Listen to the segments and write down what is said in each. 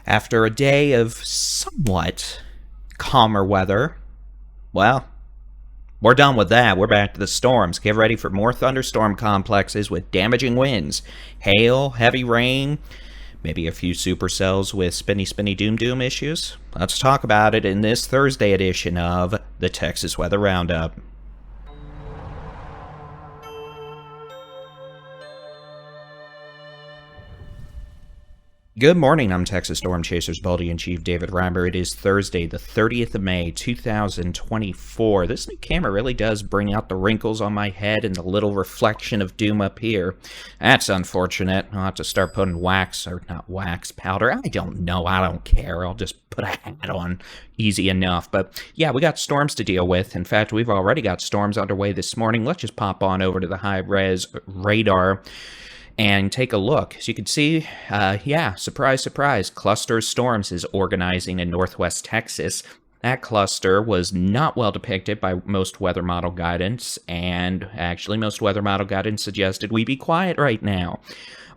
After a day of somewhat calmer weather, well, we're done with that. We're back to the storms. Get ready for more thunderstorm complexes with damaging winds, hail, heavy rain, maybe a few supercells with spinny doom issues. Let's talk about it in this Thursday edition of the Texas Weather Roundup. Good morning, I'm Texas Storm Chasers Baldy-in-Chief David Reimer. It is Thursday, the 30th of May, 2024. This new camera really does bring out the wrinkles on my head and the little reflection of doom up here. That's unfortunate. I'll have to start putting powder. I don't know, I don't care. I'll just put a hat on. Easy enough. But yeah, we got storms to deal with. In fact, we've already got storms underway this morning. Let's just pop on over to the high-res radar and take a look. As you can see, surprise, cluster of storms is organizing in northwest Texas. That cluster was not well depicted by most weather model guidance, and actually most weather model guidance suggested we be quiet right now.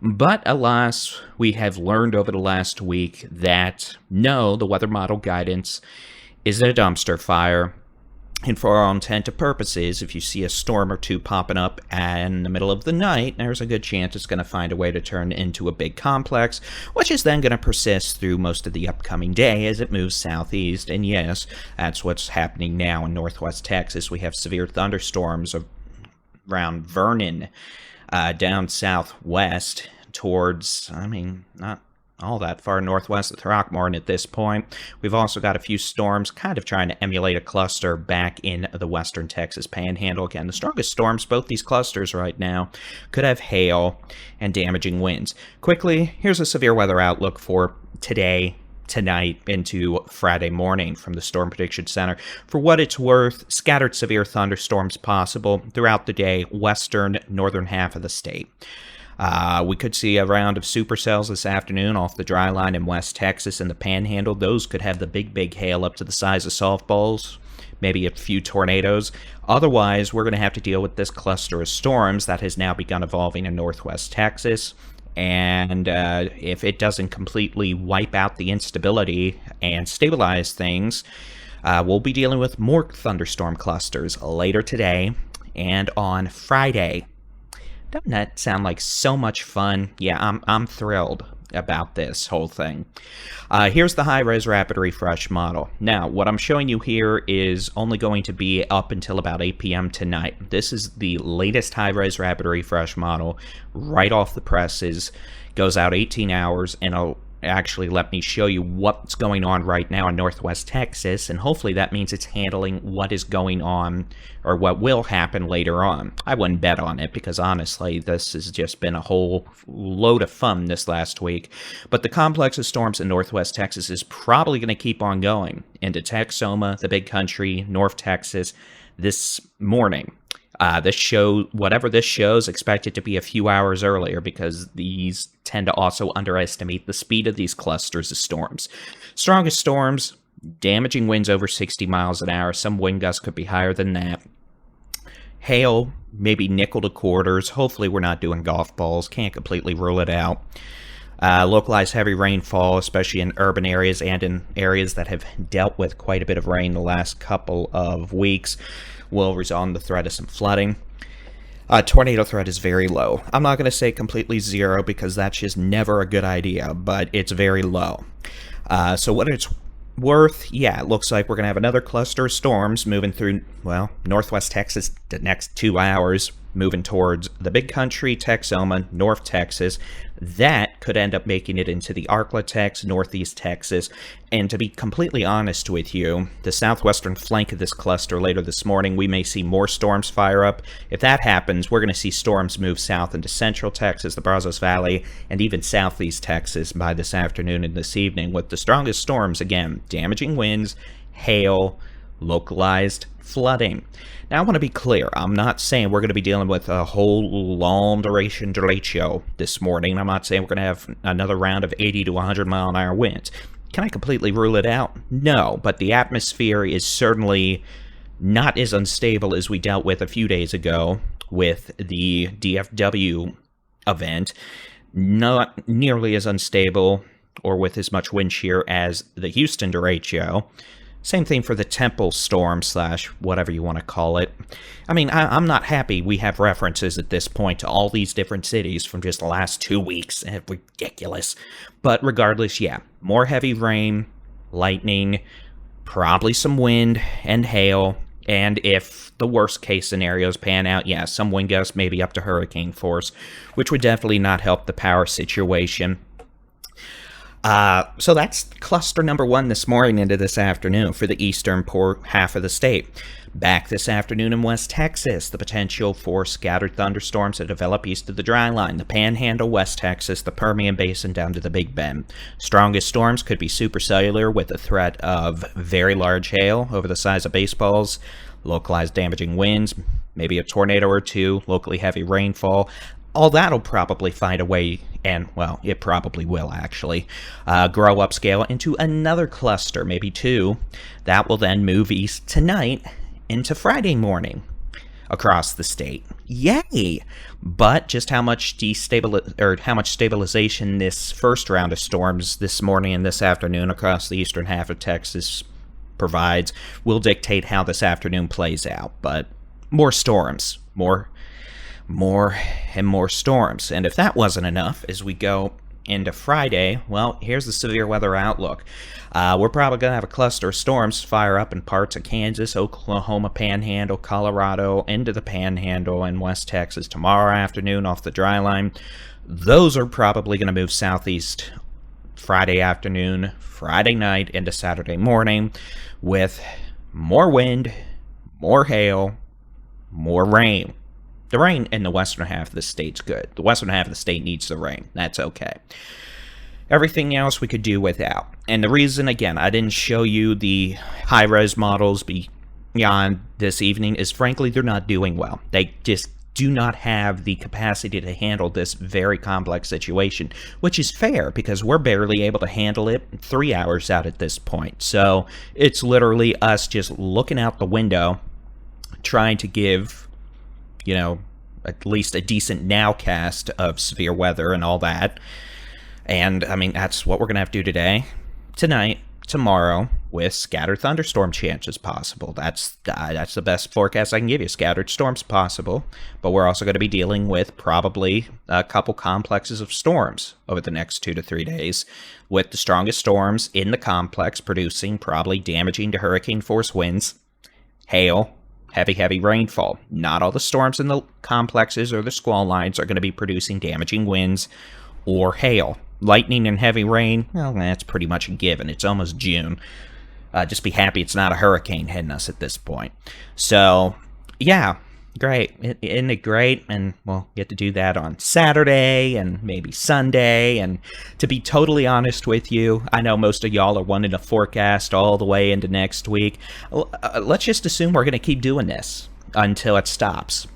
But alas, we have learned over the last week that no, the weather model guidance is a dumpster fire. And for all intent and purposes, if you see a storm or two popping up in the middle of the night, there's a good chance it's going to find a way to turn into a big complex, which is then going to persist through most of the upcoming day as it moves southeast. And yes, that's what's happening now in northwest Texas. We have severe thunderstorms around Vernon, down southwest towards, not all that far northwest of Throckmorton at this point. We've also got a few storms kind of trying to emulate a cluster back in the western Texas Panhandle. Again, the strongest storms, both these clusters right now, could have hail and damaging winds. Quickly, here's a severe weather outlook for today, tonight, into Friday morning from the Storm Prediction Center. For what it's worth, scattered severe thunderstorms possible throughout the day, western, northern half of the state. We could see a round of supercells this afternoon off the dryline in West Texas and the Panhandle. Those could have the big hail up to the size of softballs, maybe a few tornadoes. Otherwise, we're going to have to deal with this cluster of storms that has now begun evolving in northwest Texas. And if it doesn't completely wipe out the instability and stabilize things, we'll be dealing with more thunderstorm clusters later today and on Friday. Doesn't that sound like so much fun? Yeah, I'm thrilled about this whole thing. Here's the high-res rapid refresh model. Now, what I'm showing you here is only going to be up until about 8 p.m. tonight. This is the latest high-res rapid refresh model, right off the presses. Goes out 18 hours, and it'll actually let me show you what's going on right now in northwest Texas, and hopefully that means it's handling what is going on or what will happen later on. I wouldn't bet on it because honestly this has just been a whole load of fun this last week, but the complex of storms in northwest Texas is probably going to keep on going into Texoma, the Big Country, North Texas this morning. Whatever this shows, expect it to be a few hours earlier because these tend to also underestimate the speed of these clusters of storms. Strongest storms, damaging winds over 60 miles an hour. Some wind gusts could be higher than that. Hail, maybe nickel to quarters. Hopefully we're not doing golf balls. Can't completely rule it out. Localized heavy rainfall, especially in urban areas and in areas that have dealt with quite a bit of rain the last couple of weeks, will result in the threat of some flooding. Tornado threat is very low. I'm not going to say completely zero because that's just never a good idea, but it's very low. So what it's worth, yeah, it looks like we're going to have another cluster of storms moving through, well, northwest Texas the next 2 hours, moving towards the Big Country, Texoma, North Texas. That could end up making it into the Arklatex, northeast Texas. And to be completely honest with you, the southwestern flank of this cluster later this morning, we may see more storms fire up. If that happens, we're going to see storms move south into central Texas, the Brazos Valley, and even southeast Texas by this afternoon and this evening, with the strongest storms, again, damaging winds, hail, localized flooding. Now, I want to be clear. I'm not saying we're going to be dealing with a whole long duration derecho this morning. I'm not saying we're going to have another round of 80 to 100 mile an hour winds. Can I completely rule it out? No, but the atmosphere is certainly not as unstable as we dealt with a few days ago with the DFW event. Not nearly as unstable or with as much wind shear as the Houston derecho. Same thing for the Temple storm slash whatever you want to call it. I mean, I'm not happy we have references at this point to all these different cities from just the last 2 weeks. Ridiculous. But regardless, yeah, more heavy rain, lightning, probably some wind and hail. And if the worst case scenarios pan out, yeah, some wind gusts maybe up to hurricane force, which would definitely not help the power situation. So that's cluster number 1 this morning into this afternoon for the eastern half of the state. Back this afternoon in West Texas, the potential for scattered thunderstorms to develop east of the dryline, the Panhandle, West Texas, the Permian Basin down to the Big Bend. Strongest storms could be supercellular with a threat of very large hail over the size of baseballs, localized damaging winds, maybe a tornado or 2, locally heavy rainfall. All that'll probably find a way, and, well, it probably will actually, grow upscale into another cluster, maybe 2, that will then move east tonight into Friday morning across the state. Yay! But just how much stabilization this first round of storms this morning and this afternoon across the eastern half of Texas provides will dictate how this afternoon plays out. But more storms, more and more storms. And if that wasn't enough, as we go into Friday, well, here's the severe weather outlook. We're probably going to have a cluster of storms fire up in parts of Kansas, Oklahoma, Panhandle, Colorado, into the Panhandle and West Texas tomorrow afternoon off the dryline. Those are probably going to move southeast Friday afternoon, Friday night into Saturday morning with more wind, more hail, more rain. The rain in the western half of the state's good. The western half of the state needs the rain. That's okay. Everything else we could do without. And the reason, again, I didn't show you the high-res models beyond this evening is, frankly, they're not doing well. They just do not have the capacity to handle this very complex situation, which is fair because we're barely able to handle it 3 hours out at this point. So it's literally us just looking out the window, trying to give, you know, at least a decent nowcast of severe weather and all that. And, I mean, that's what we're going to have to do today, tonight, tomorrow, with scattered thunderstorm chances possible. That's the best forecast I can give you. Scattered storms possible, but we're also going to be dealing with probably a couple complexes of storms over the next 2 to 3 days, with the strongest storms in the complex producing probably damaging to hurricane force winds, hail, heavy rainfall. Not all the storms in the complexes or the squall lines are going to be producing damaging winds or hail. Lightning and heavy rain, well, that's pretty much a given. It's almost June. Just be happy it's not a hurricane hitting us at this point. So, yeah, great. Isn't it great? And we'll get to do that on Saturday and maybe Sunday. And to be totally honest with you, I know most of y'all are wanting a forecast all the way into next week. Let's just assume we're going to keep doing this until it stops,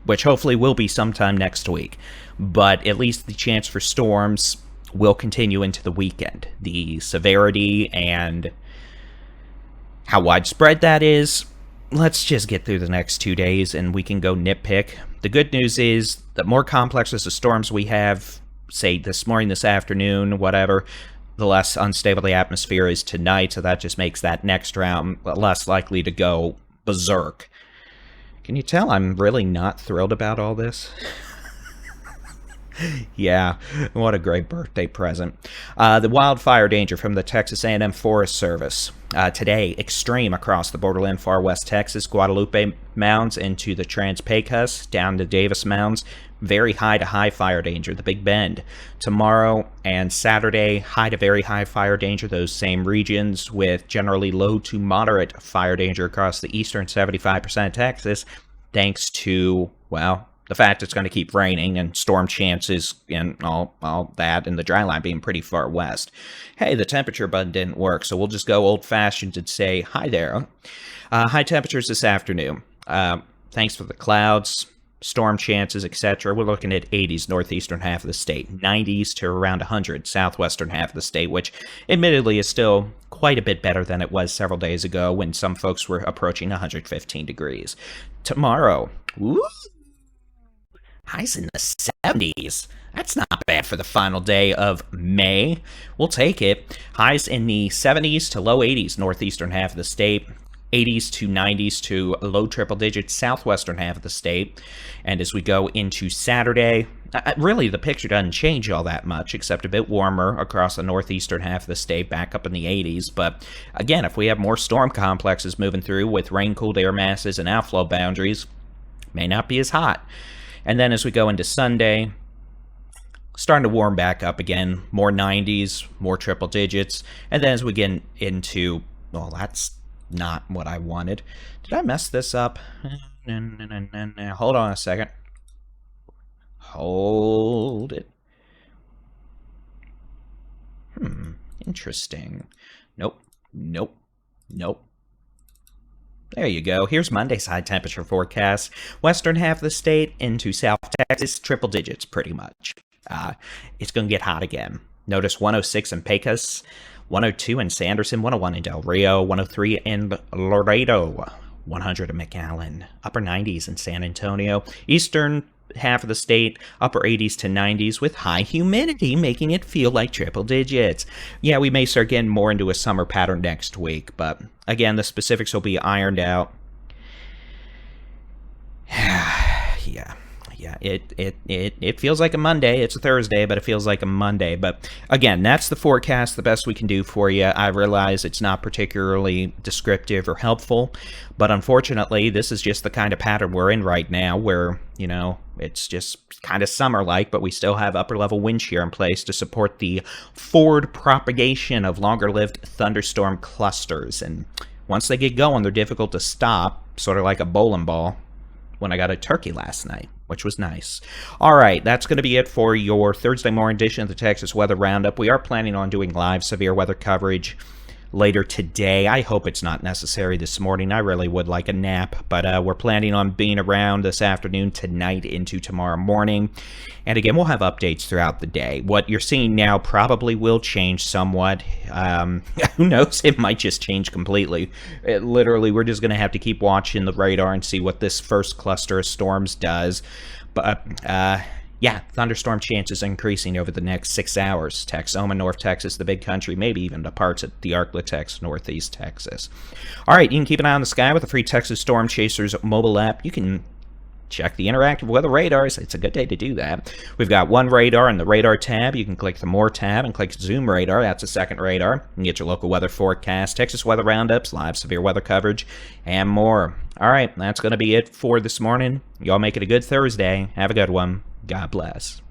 which hopefully will be sometime next week. But at least the chance for storms will continue into the weekend. The severity and how widespread that is, let's just get through the next 2 days and we can go nitpick. The good news is the more complexes of storms we have, say this morning, this afternoon, whatever, the less unstable the atmosphere is tonight, so that just makes that next round less likely to go berserk. Can you tell I'm really not thrilled about all this? Yeah, what a great birthday present. The wildfire danger from the Texas A&M Forest Service. Today, extreme across the borderland, far west Texas, Guadalupe Mounds into the Trans-Pecos, down to Davis Mounds. Very high to high fire danger, the Big Bend. Tomorrow and Saturday, high to very high fire danger, those same regions, with generally low to moderate fire danger across the eastern 75% of Texas, thanks to, well, the fact it's going to keep raining and storm chances and all that, and the dry line being pretty far west. Hey, the temperature button didn't work, so we'll just go old-fashioned and say hi there. High temperatures this afternoon. Thanks for the clouds, storm chances, etc. We're looking at 80s northeastern half of the state, 90s to around 100 southwestern half of the state, which admittedly is still quite a bit better than it was several days ago when some folks were approaching 115 degrees. Tomorrow, woo! Highs in the 70s. That's not bad for the final day of May. We'll take it. Highs in the 70s to low 80s, northeastern half of the state. 80s to 90s to low triple digits, southwestern half of the state. And as we go into Saturday, really the picture doesn't change all that much, except a bit warmer across the northeastern half of the state, back up in the 80s. But again, if we have more storm complexes moving through with rain-cooled air masses and outflow boundaries, may not be as hot. And then as we go into Sunday, starting to warm back up again, more 90s, more triple digits. And then as we get into, well, that's not what I wanted. Did I mess this up? Hold on a second. Hold it. Interesting. Nope. There you go. Here's Monday's high temperature forecast. Western half of the state into South Texas, triple digits pretty much. It's going to get hot again. Notice 106 in Pecos, 102 in Sanderson, 101 in Del Rio, 103 in Laredo, 100 in McAllen, upper 90s in San Antonio. Eastern half of the state, upper 80s to 90s with high humidity, making it feel like triple digits. Yeah, we may start getting more into a summer pattern next week, but again, the specifics will be ironed out. Yeah, it feels like a Monday. It's a Thursday, but it feels like a Monday. But again, that's the forecast, the best we can do for you. I realize it's not particularly descriptive or helpful, but unfortunately, this is just the kind of pattern we're in right now where, you know, it's just kind of summer-like, but we still have upper-level wind shear in place to support the forward propagation of longer-lived thunderstorm clusters. And once they get going, they're difficult to stop, sort of like a bowling ball when I got a turkey last night, which was nice. All right, that's going to be it for your Thursday morning edition of the Texas Weather Roundup. We are planning on doing live severe weather coverage later today. I hope it's not necessary this morning. I really would like a nap, but we're planning on being around this afternoon, tonight, into tomorrow morning. And again, we'll have updates throughout the day. What you're seeing now probably will change somewhat. Who knows? It might just change completely. Literally, we're just going to have to keep watching the radar and see what this first cluster of storms does. But yeah, thunderstorm chances increasing over the next 6 hours. Texoma, North Texas, the Big Country, maybe even to parts of the Arklatex, Northeast Texas. All right, you can keep an eye on the sky with the free Texas Storm Chasers mobile app. You can check the interactive weather radars. It's a good day to do that. We've got one radar in the radar tab. You can click the More tab and click Zoom Radar. That's a second radar. You can get your local weather forecast, Texas weather roundups, live severe weather coverage, and more. All right, that's going to be it for this morning. Y'all make it a good Thursday. Have a good one. God bless.